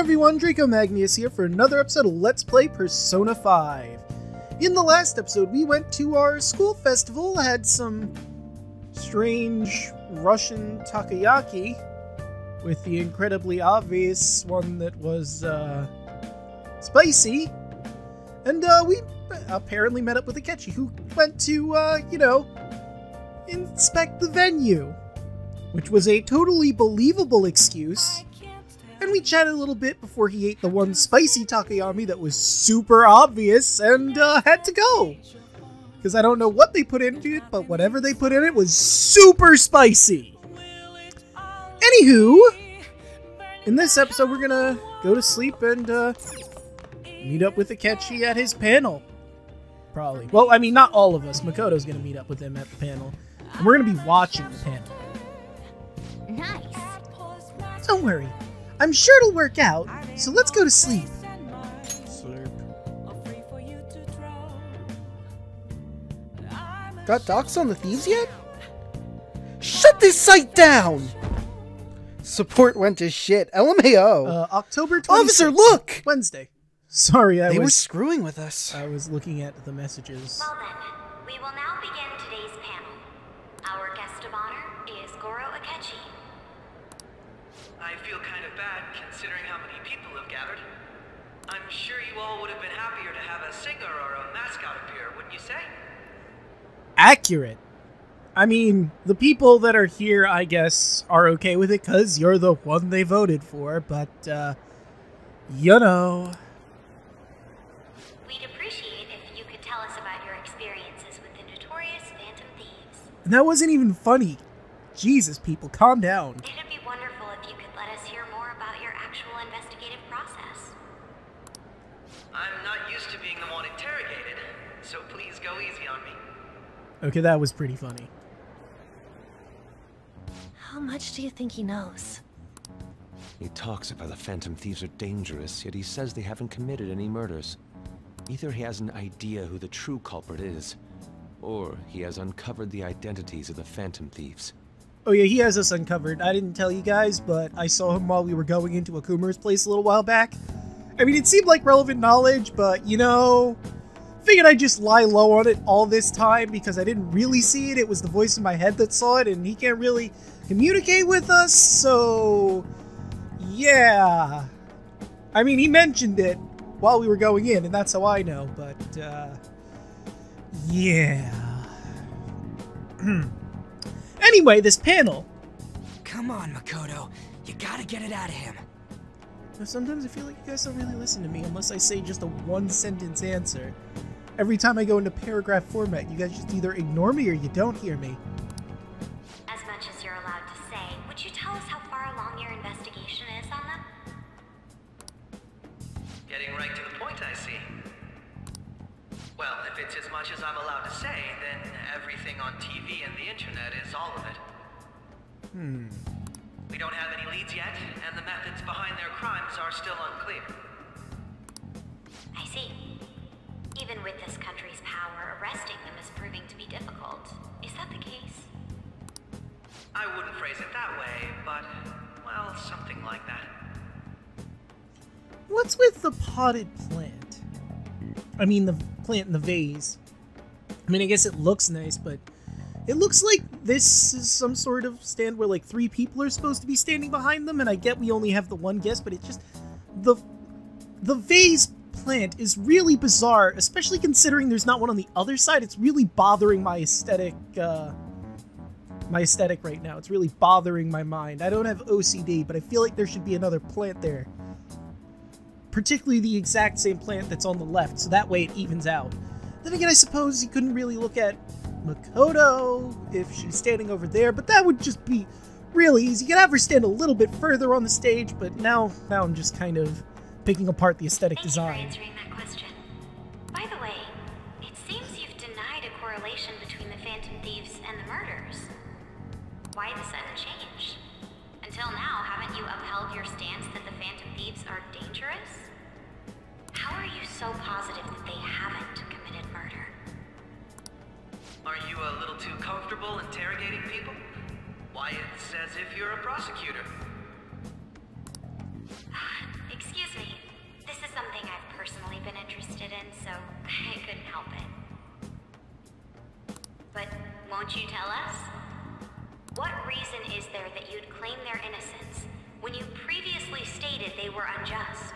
everyone, Draco Magnius here for another episode of Let's Play Persona 5. In the last episode, we went to our school festival, had some strange Russian takoyaki, with the incredibly obvious one that was, spicy, and, we apparently met up with Akechi, who went to, inspect the venue, which was a totally believable excuse. And we chatted a little bit before he ate the one spicy takoyami that was super obvious and had to go. Because I don't know what they put into it, but whatever they put in it was super spicy. Anywho, in this episode we're gonna go to sleep and meet up with Akechi at his panel. Probably. Well, I mean, not all of us. Makoto's gonna meet up with him at the panel. And we're gonna be watching the panel. Nice. Don't worry. I'm sure it'll work out, so let's go to sleep. Got docs on the thieves yet? Shut this site down! Support went to shit. LMAO. October 26th. Officer, look! Wednesday. Sorry, They were screwing with us. I was looking at the messages. Well then, we will now begin today's panel. Our guest of honor is Goro Akechi. I feel kind of bad considering how many people have gathered. I'm sure you all would have been happier to have a singer or a mascot appear, wouldn't you say? Accurate. I mean, the people that are here, I guess, are okay with it because you're the one they voted for, but, you know. We'd appreciate if you could tell us about your experiences with the notorious Phantom Thieves. And that wasn't even funny. Jesus, people, calm down. It'd be wonderful if you could let us hear more about your actual investigative process. I'm not used to being the one interrogated, so please go easy on me. Okay, that was pretty funny. How much do you think he knows? He talks about the Phantom Thieves are dangerous, yet he says they haven't committed any murders. Either he has an idea who the true culprit is, or he has uncovered the identities of the Phantom Thieves. Oh yeah, he has us uncovered. I didn't tell you guys, but I saw him while we were going into Akuma's place a little while back. I mean, it seemed like relevant knowledge, but, you know, figured I'd just lie low on it all this time because I didn't really see it. It was the voice in my head that saw it, and he can't really communicate with us, so yeah. I mean, he mentioned it while we were going in, and that's how I know, but, yeah. Anyway, this panel. Come on, Makoto. You gotta get it out of him. Sometimes I feel like you guys don't really listen to me unless I say just a one-sentence answer. Every time I go into paragraph format, you guys just either ignore me or you don't hear me. As much as you're allowed to say, would you tell us how far along your investigation is on them? Getting right to the point, I see. Well, if it's as much as I'm allowed to say, then everything on TV and the internet is all of it. We don't have any leads yet, and the methods behind their crimes are still unclear. I see. Even with this country's power, arresting them is proving to be difficult. Is that the case? I wouldn't phrase it that way, but, well, something like that. What's with the potted plant? I mean, the plant in the vase. I mean, I guess it looks nice, but it looks like this is some sort of stand where, like, 3 people are supposed to be standing behind them, and I get we only have the one guest, but it just... The vase plant is really bizarre, especially considering there's not one on the other side. It's really bothering my aesthetic right now. It's really bothering my mind. I don't have OCD, but I feel like there should be another plant there. Particularly the exact same plant that's on the left, so that way it evens out. Then again, I suppose you couldn't really look at Makoto if she's standing over there, but that would just be really easy. You could have her stand a little bit further on the stage, but now I'm just kind of picking apart the aesthetic design. Thank you for answering that question. By the way, it seems you've denied a correlation between the Phantom Thieves and the murders. Why the sudden change? Until now, haven't you upheld your stance that the Phantom Thieves are dangerous? How are you so positive that they haven't committed murder? Are you a little too comfortable interrogating people? Why, it's as if you're a prosecutor. Excuse Won't you tell us? What reason is there that you'd claim their innocence when you previously stated they were unjust?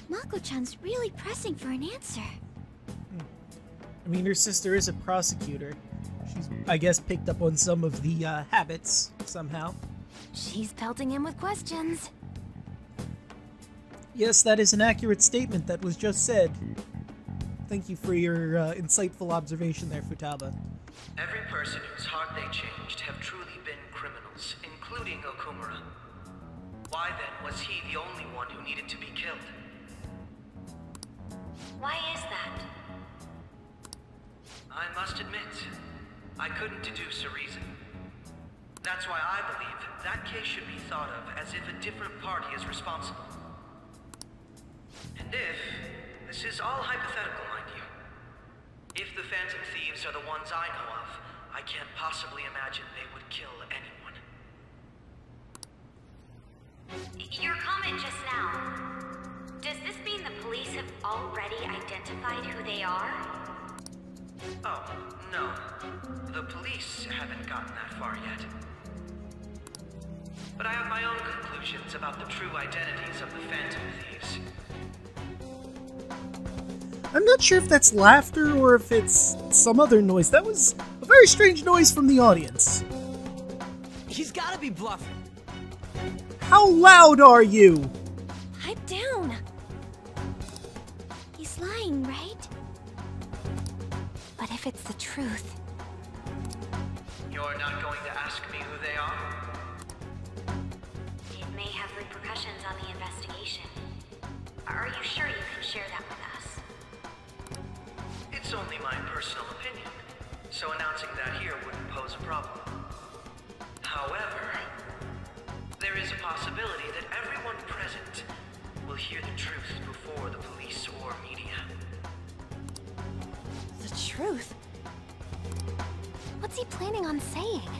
Mako-chan's really pressing for an answer. I mean, her sister is a prosecutor. She's, I guess, picked up on some of the habits somehow. She's pelting him with questions. Yes, that is an accurate statement that was just said. Thank you for your insightful observation there, Futaba. Every person whose heart they changed have truly been criminals, including Okumura. Why then was he the only one who needed to be killed? Why is that? I must admit, I couldn't deduce a reason. That's why I believe that case should be thought of as if a different party is responsible. And if, this is all hypothetical, mind you, if the Phantom Thieves are the ones I know of, I can't possibly imagine they would kill anyone. Your comment just now, does this mean the police have already identified who they are? Oh, no. The police haven't gotten that far yet. But I have my own conclusions about the true identities of the Phantom Thieves. I'm not sure if that's laughter or if it's some other noise. That was a very strange noise from the audience. He's gotta be bluffing. How loud are you? Pipe down. He's lying, right? But if it's the truth... You're not going to ask me who they are? It may have repercussions on the investigation. Are you sure you can share that with us? It's only my personal opinion, so announcing that here wouldn't pose a problem. However, there is a possibility that everyone present will hear the truth before the police or media. The truth? What's he planning on saying?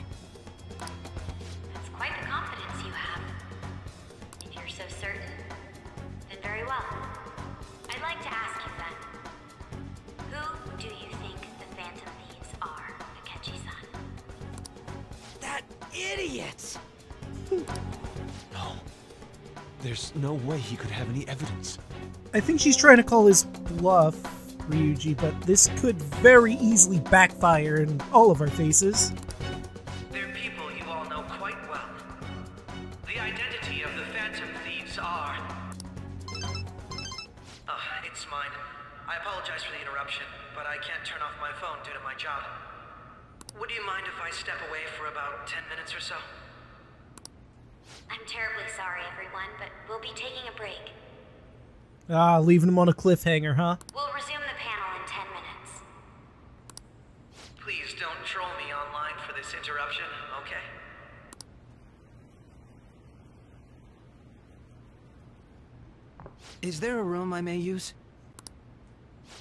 That's quite the confidence you have. If you're so certain, then very well. I'd like to ask you then, who do you think the Phantom Thieves are, Akechi-san? That idiot! No. There's no way he could have any evidence. I think she's trying to call his bluff, Ryuji, but this could very easily backfire in all of our faces. They're people you all know quite well. The identity of the Phantom Thieves are... it's mine. I apologize for the interruption, but I can't turn off my phone due to my job. Would you mind if I step away for about 10 minutes or so? I'm terribly sorry, everyone, but we'll be taking a break. Ah, leaving him on a cliffhanger, huh? We'll resume the panel in 10 minutes. Please don't troll me online for this interruption, okay? Is there a room I may use?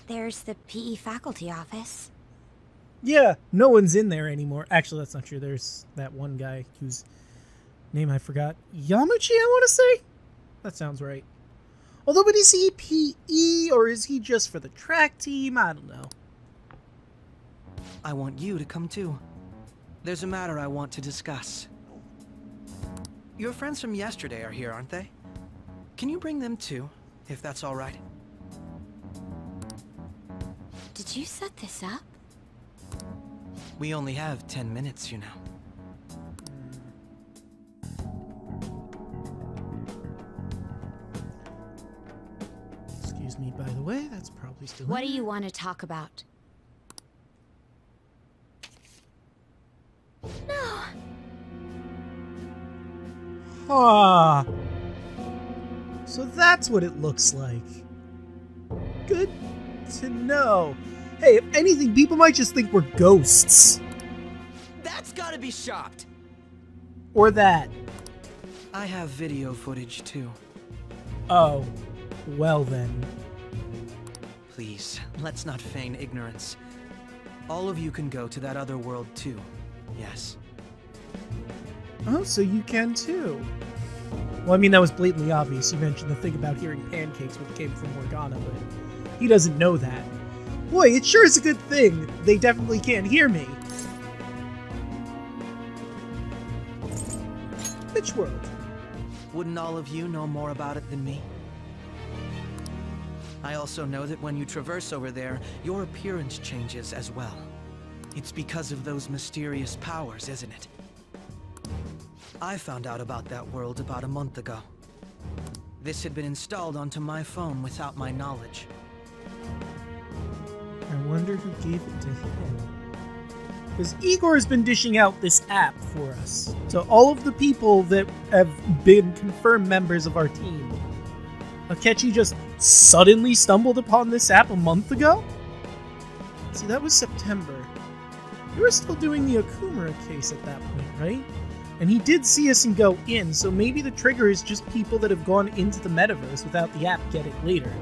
There's the PE faculty office. Yeah, no one's in there anymore. Actually, that's not true. There's that one guy whose name I forgot. Yamachi, I want to say? That sounds right. Although, but is he PE or is he just for the track team? I don't know. I want you to come too. There's a matter I want to discuss. Your friends from yesterday are here, aren't they? Can you bring them too, if that's all right? Did you set this up? We only have 10 minutes, you know. Excuse me, by the way, that's probably still What in do you there. want to talk about? No! Ah. So that's what it looks like. Good to know. Hey, if anything, people might just think we're ghosts. That's gotta be shopped! Or that. I have video footage too. Oh. Well then. Please, let's not feign ignorance. All of you can go to that other world too. Yes. Oh, so you can too. Well, I mean, that was blatantly obvious. You mentioned the thing about hearing pancakes, which came from Morgana, but he doesn't know that. Boy, it sure is a good thing they definitely can't hear me. Which world? Wouldn't all of you know more about it than me? I also know that when you traverse over there, your appearance changes as well. It's because of those mysterious powers, isn't it? I found out about that world about a month ago. This had been installed onto my phone without my knowledge. I wonder who gave it to him. Because Igor has been dishing out this app for us to all of the people that have been confirmed members of our team. Akechi just suddenly stumbled upon this app a month ago? See, that was September. We were still doing the Okumura case at that point, right? And he did see us and go in, so maybe the trigger is just people that have gone into the metaverse without the app get it later.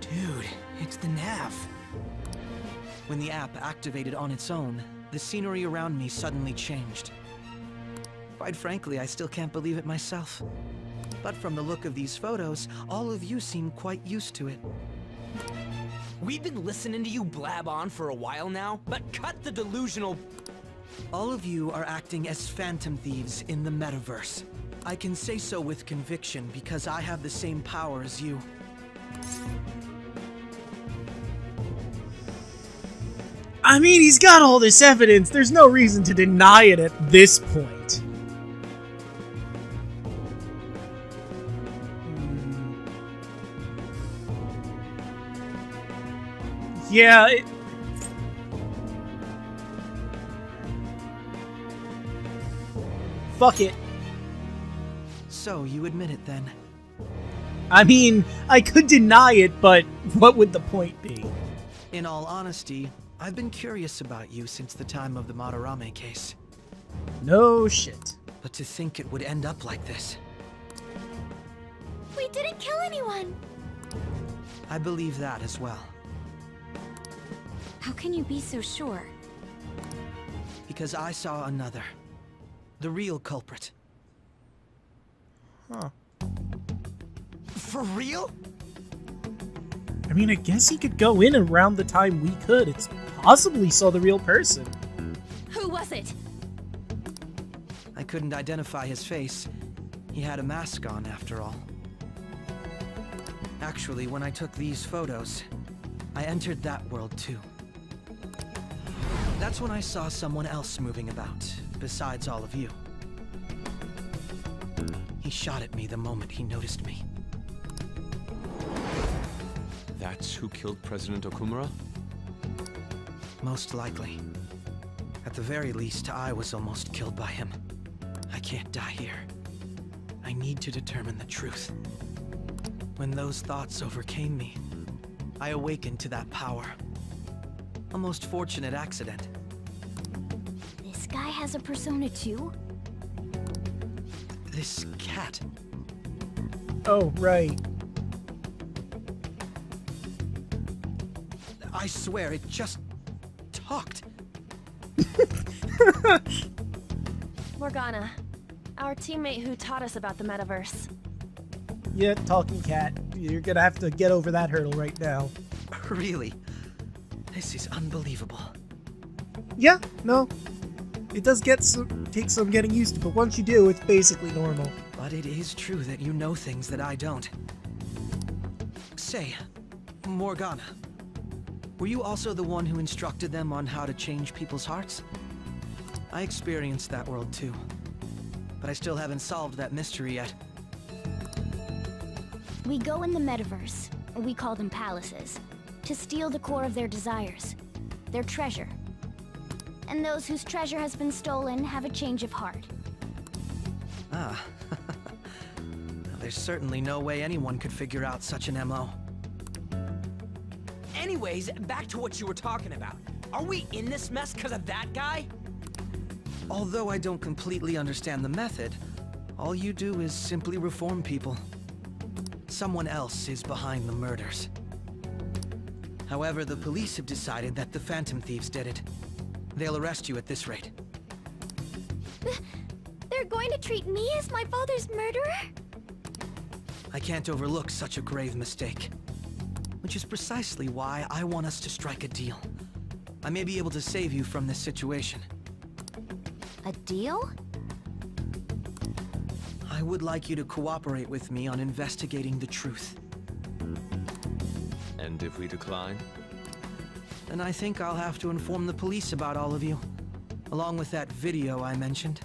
Dude, it's the nav. When the app activated on its own, the scenery around me suddenly changed. Quite frankly, I still can't believe it myself. But from the look of these photos, all of you seem quite used to it. We've been listening to you blab on for a while now, but cut the delusional... All of you are acting as phantom thieves in the metaverse. I can say so with conviction because I have the same power as you. I mean, he's got all this evidence. There's no reason to deny it at this point. Yeah, fuck it. So, you admit it then? I mean, I could deny it, but what would the point be? In all honesty, I've been curious about you since the time of the Madarame case. No shit. But to think it would end up like this. We didn't kill anyone! I believe that as well. How can you be so sure? Because I saw another. The real culprit. Huh. For real? I mean, I guess he could go in around the time we could. It's possibly saw the real person. Who was it? I couldn't identify his face. He had a mask on, after all. Actually, when I took these photos, I entered that world too. That's when I saw someone else moving about, besides all of you. He shot at me the moment he noticed me. That's who killed President Okumura? Most likely. At the very least, I was almost killed by him. I can't die here. I need to determine the truth. When those thoughts overcame me, I awakened to that power. A most fortunate accident. This guy has a persona too? This cat. Oh, right. I swear, it just talked. Morgana, our teammate who taught us about the metaverse. Yeah, talking cat. You're gonna have to get over that hurdle right now. Really? This is unbelievable. Yeah, no. It does take some getting used to, but once you do, it's basically normal. But it is true that you know things that I don't. Say, Morgana, were you also the one who instructed them on how to change people's hearts? I experienced that world too, but I still haven't solved that mystery yet. We go in the metaverse, we call them palaces, to steal the core of their desires, their treasure. And those whose treasure has been stolen have a change of heart. Ah. There's certainly no way anyone could figure out such an MO. Anyways, back to what you were talking about. Are we in this mess because of that guy? Although I don't completely understand the method, all you do is simply reform people. Someone else is behind the murders. However, the police have decided that the Phantom Thieves did it. They'll arrest you at this rate. They're going to treat me as my father's murderer? I can't overlook such a grave mistake. which is precisely why I want us to strike a deal. I may be able to save you from this situation. A deal? I would like you to cooperate with me on investigating the truth. And if we decline? Then I think I'll have to inform the police about all of you, along with that video I mentioned.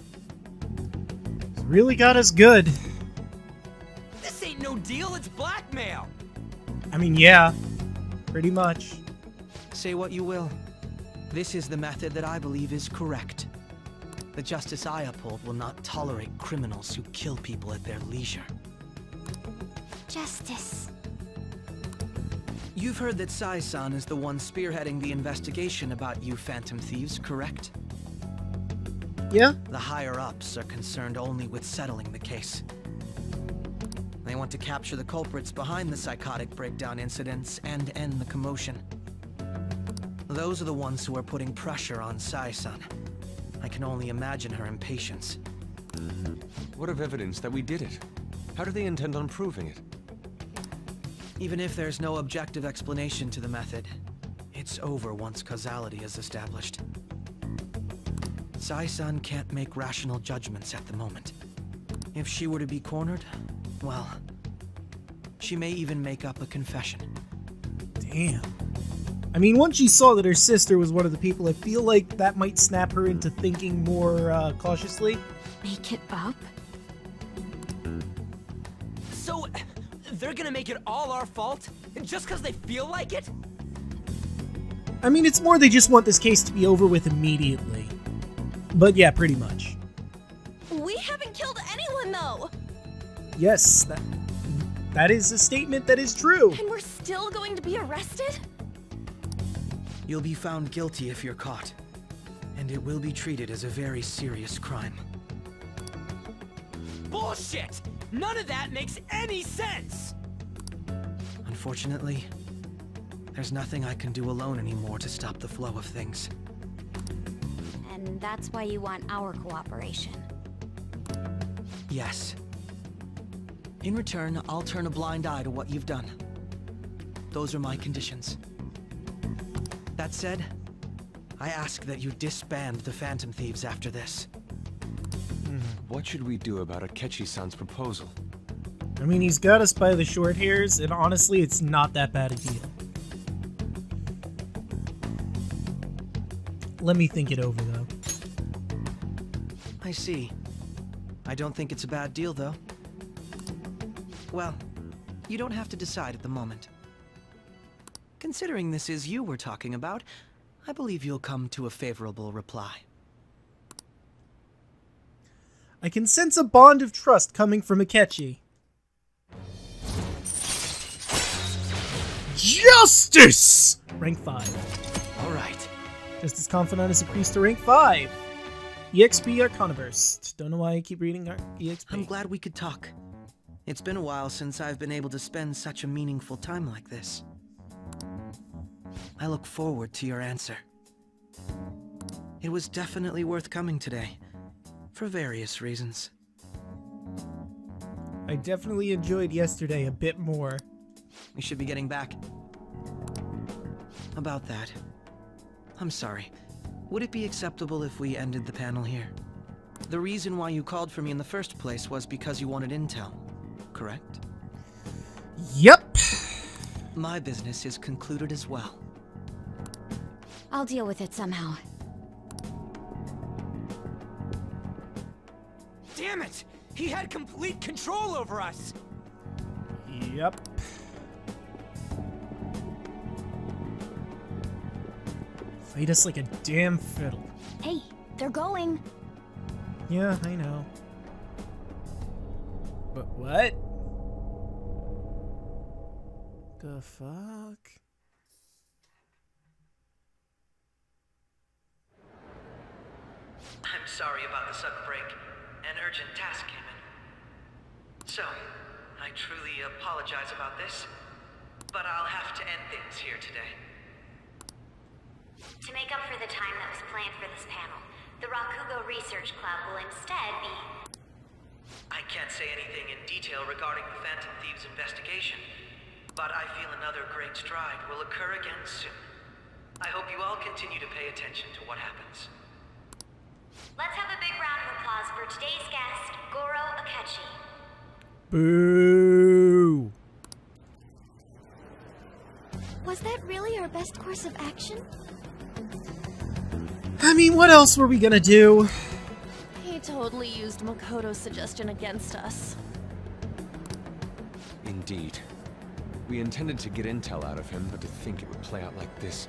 Really got us good. This ain't no deal, it's blackmail! I mean, yeah, pretty much. Say what you will. This is the method that I believe is correct. The justice I uphold will not tolerate criminals who kill people at their leisure. Justice. You've heard that Sai-san is the one spearheading the investigation about you Phantom Thieves, correct? Yeah? The higher-ups are concerned only with settling the case. They want to capture the culprits behind the psychotic breakdown incidents and end the commotion. Those are the ones who are putting pressure on Sai-san. I can only imagine her impatience. What of evidence that we did it? How do they intend on proving it? Even if there's no objective explanation to the method, it's over once causality is established. Sai-san can't make rational judgments at the moment. If she were to be cornered, well, she may even make up a confession. Damn. I mean, once she saw that her sister was one of the people, I feel like that might snap her into thinking more cautiously. Make it up? So, they're gonna make it all our fault? Just because they feel like it? I mean, it's more they just want this case to be over with immediately. But yeah, pretty much. We haven't killed anyone, though! Yes, that is a statement that is true. And we're still going to be arrested? You'll be found guilty if you're caught, and it will be treated as a very serious crime. Bullshit! None of that makes any sense! Unfortunately, there's nothing I can do alone anymore to stop the flow of things. And that's why you want our cooperation. Yes. In return, I'll turn a blind eye to what you've done. Those are my conditions. That said, I ask that you disband the Phantom Thieves after this. What should we do about Akechi-san's proposal? I mean, he's got us by the short hairs, and honestly, it's not that bad a deal. Let me think it over, though. I see. I don't think it's a bad deal, though. Well, you don't have to decide at the moment. Considering this is you we're talking about, I believe you'll come to a favorable reply. I can sense a bond of trust coming from Akechi. Justice! Rank 5. Alright. Justice Confidant is increased to rank 5. EXP Arcana Burst. Don't know why I keep reading EXP. I'm glad we could talk. It's been a while since I've been able to spend such a meaningful time like this. I look forward to your answer. It was definitely worth coming today, for various reasons. I definitely enjoyed yesterday a bit more. We should be getting back. About that, I'm sorry. Would it be acceptable if we ended the panel here? The reason why you called for me in the first place was because you wanted intel, correct? Yep. My business is concluded as well. I'll deal with it somehow. Damn it! He had complete control over us! Yep. Played us like a damn fiddle. Hey, they're going. Yeah, I know. But what? The fuck? I'm sorry about the sudden break. An urgent task came in. So, I truly apologize about this, but I'll have to end things here today. To make up for the time that was planned for this panel, the Rakugo Research Club will instead be... I can't say anything in detail regarding the Phantom Thieves investigation, But I feel another great stride will occur again soon. I hope you all continue to pay attention to what happens. Let's have a big round of applause for today's guest, Goro Akechi. Boo! Was that really our best course of action? I mean, what else were we gonna do? He totally used Makoto's suggestion against us. Indeed. We intended to get intel out of him, but to think it would play out like this.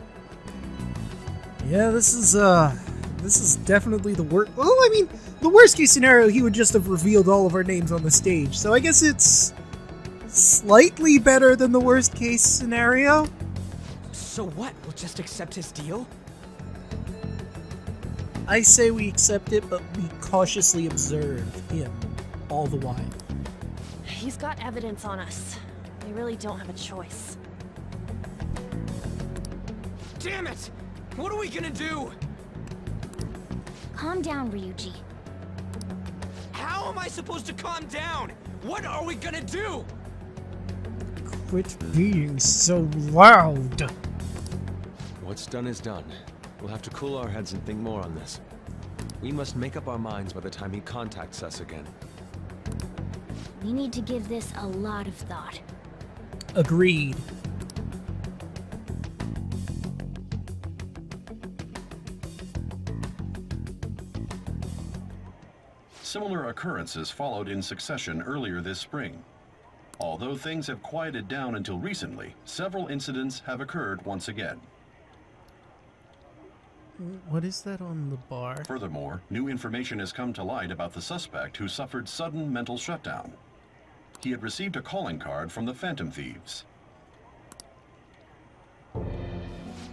Yeah, this is definitely the worst. Well, I mean, the worst case scenario, he would just have revealed all of our names on the stage. So I guess it's slightly better than the worst case scenario. So what? We'll just accept his deal? I say we accept it, but we cautiously observe him all the while. He's got evidence on us. We really don't have a choice. Damn it! What are we gonna do? Calm down, Ryuji. How am I supposed to calm down? What are we gonna do? Quit being so loud. What's done is done. We'll have to cool our heads and think more on this. We must make up our minds by the time he contacts us again. We need to give this a lot of thought. Agreed. Similar occurrences followed in succession earlier this spring. Although things have quieted down until recently, several incidents have occurred once again. What is that on the bar? Furthermore, new information has come to light about the suspect who suffered sudden mental shutdown. He had received a calling card from the Phantom Thieves.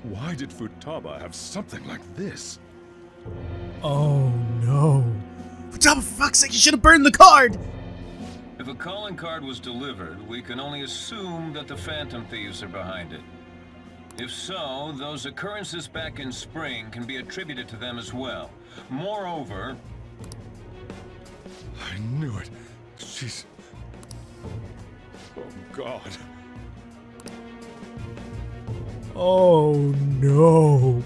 Why did Futaba have something like this? Oh no. Futaba, for fuck's sake, you should have burned the card! If a calling card was delivered, we can only assume that the Phantom Thieves are behind it. If so, those occurrences back in spring can be attributed to them as well. Moreover... I knew it. She's... Oh, God. Oh no.